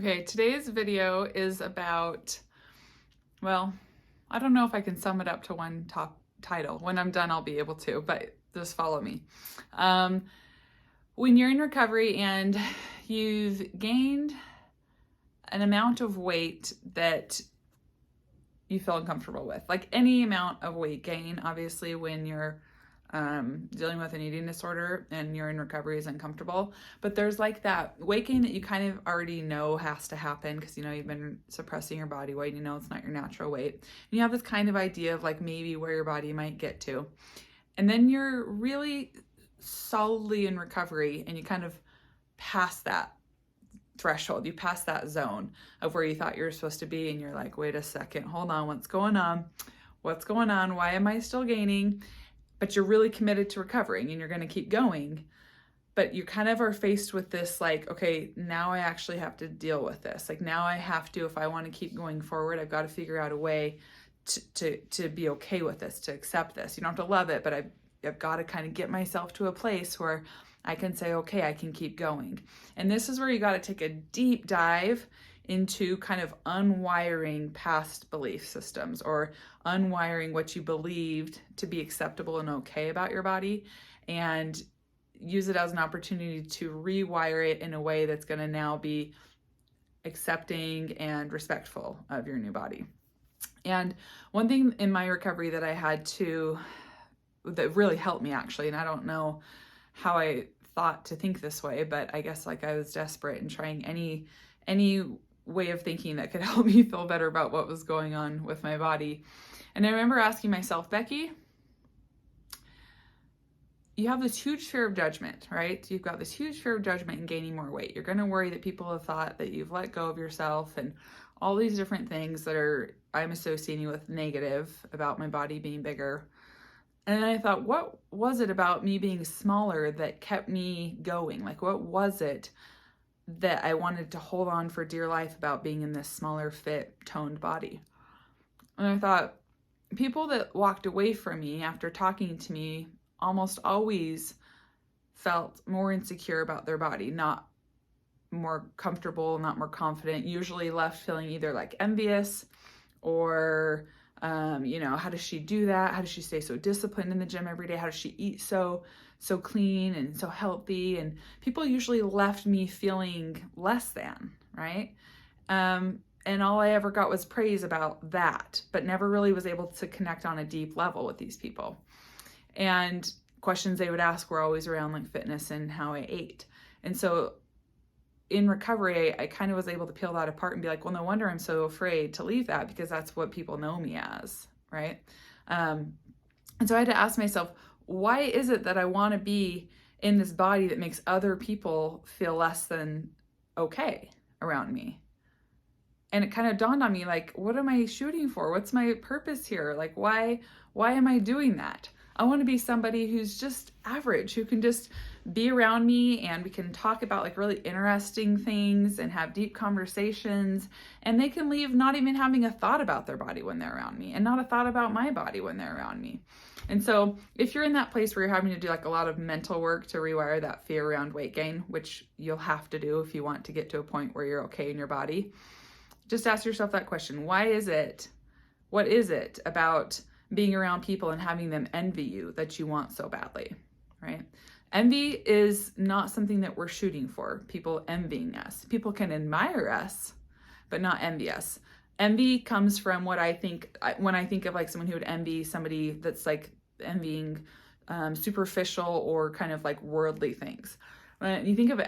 Okay, today's video is about, well, I don't know if I can sum it up to one top title. When I'm done, I'll be able to, but just follow me. When you're in recovery and you've gained an amount of weight that you feel uncomfortable with, like any amount of weight gain, obviously when you're dealing with an eating disorder and you're in recovery is uncomfortable, but there's like that weight gain that you kind of already know has to happen because you've been suppressing your body weight, it's not your natural weight, and you have this kind of idea of like maybe where your body might get to, and then you're really solidly in recovery and you kind of pass that threshold, you pass that zone of where you thought you were supposed to be, and you're like, wait a second, hold on, what's going on, why am I still gaining? But you're really committed to recovering and you're going to keep going. But you kind of are faced with this, like, okay, now I actually have to deal with this. Like now I have to, if I want to keep going forward, I've got to figure out a way to be okay with this, to accept this. You don't have to love it, but I've got to kind of get myself to a place where I can say, okay, I can keep going. And this is where you got to take a deep dive into kind of unwiring past belief systems, or unwiring what you believed to be acceptable and okay about your body, and use it as an opportunity to rewire it in a way that's going to now be accepting and respectful of your new body. And one thing in my recovery that I had to, that really helped me actually, and I don't know how I thought to think this way, but I guess like I was desperate and trying any way of thinking that could help me feel better about what was going on with my body. And I remember asking myself, Becky, you have this huge fear of judgment, right? You've got this huge fear of judgment and gaining more weight. You're going to worry that people have thought that you've let go of yourself, and all these different things that I'm associating with negative about my body being bigger. And then I thought, what was it about me being smaller that kept me going? Like, what was it that I wanted to hold on for dear life about being in this smaller, fit, toned body? And I thought, people that walked away from me after talking to me almost always felt more insecure about their body, not more comfortable, not more confident, usually left feeling either like envious or how does she do that? How does she stay so disciplined in the gym every day? How does she eat so clean and so healthy? And people usually left me feeling less than, right? And all I ever got was praise about that, but never really was able to connect on a deep level with these people. And questions they would ask were always around like fitness and how I ate. And so in recovery, I kind of was able to peel that apart and be like, well, no wonder I'm so afraid to leave that, because that's what people know me as, right? And so I had to ask myself, why is it that I want to be in this body that makes other people feel less than okay around me? And it kind of dawned on me, like, what am I shooting for? What's my purpose here? Like, why am I doing that? I want to be somebody who's just average, who can just be around me and we can talk about like really interesting things and have deep conversations, and they can leave not even having a thought about their body when they're around me, and not a thought about my body when they're around me. And so if you're in that place where you're having to do like a lot of mental work to rewire that fear around weight gain, which you'll have to do if you want to get to a point where you're okay in your body, just ask yourself that question. What is it about being around people and having them envy you that you want so badly, right? Envy is not something that we're shooting for. People envying us. People can admire us, but not envy us. Envy comes from what I think, when I think of like someone who would envy somebody that's like envying superficial or kind of like worldly things. When you think of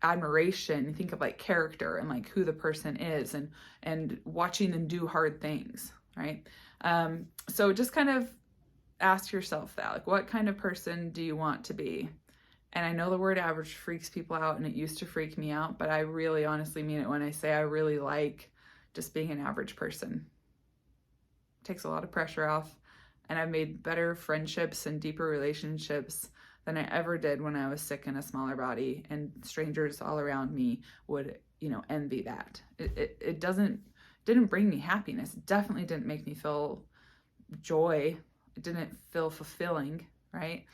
admiration, you think of like character and like who the person is, and watching them do hard things, right? So just kind of ask yourself that, like, what kind of person do you want to be? And I know the word average freaks people out, and it used to freak me out, but I really honestly mean it when I say I really like just being an average person. It takes a lot of pressure off, and I've made better friendships and deeper relationships than I ever did when I was sick in a smaller body, and strangers all around me would, envy that. It didn't bring me happiness. It definitely didn't make me feel joy. It didn't feel fulfilling, right?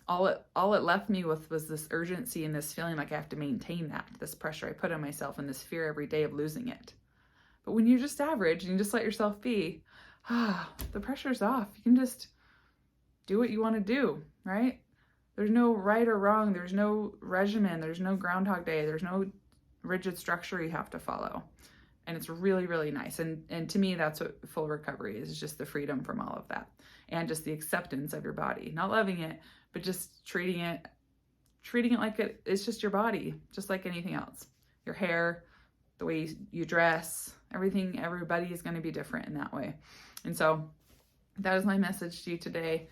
all it left me with was this urgency and this feeling like I have to maintain that, this pressure I put on myself and this fear every day of losing it. But when you're just average and you just let yourself be, the pressure's off. You can just do what you want to do, right? There's no right or wrong. There's no regimen. There's no Groundhog Day. There's no rigid structure you have to follow. And it's really, really nice. And to me, that's what full recovery is just the freedom from all of that. And just the acceptance of your body. Not loving it, but just treating it like it's just your body, just like anything else. Your hair, the way you dress, everything, everybody is going to be different in that way. And so that is my message to you today.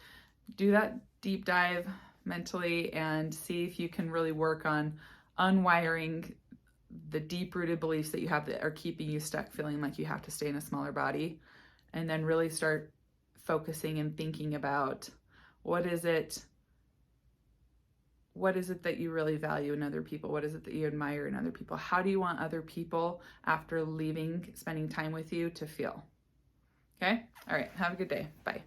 Do that deep dive mentally and see if you can really work on unwiring the deep-rooted beliefs that you have that are keeping you stuck, feeling like you have to stay in a smaller body, and then really start focusing and thinking about what is it that you really value in other people? What is it that you admire in other people? How do you want other people after leaving, spending time with you, to feel? Okay? All right. Have a good day. Bye.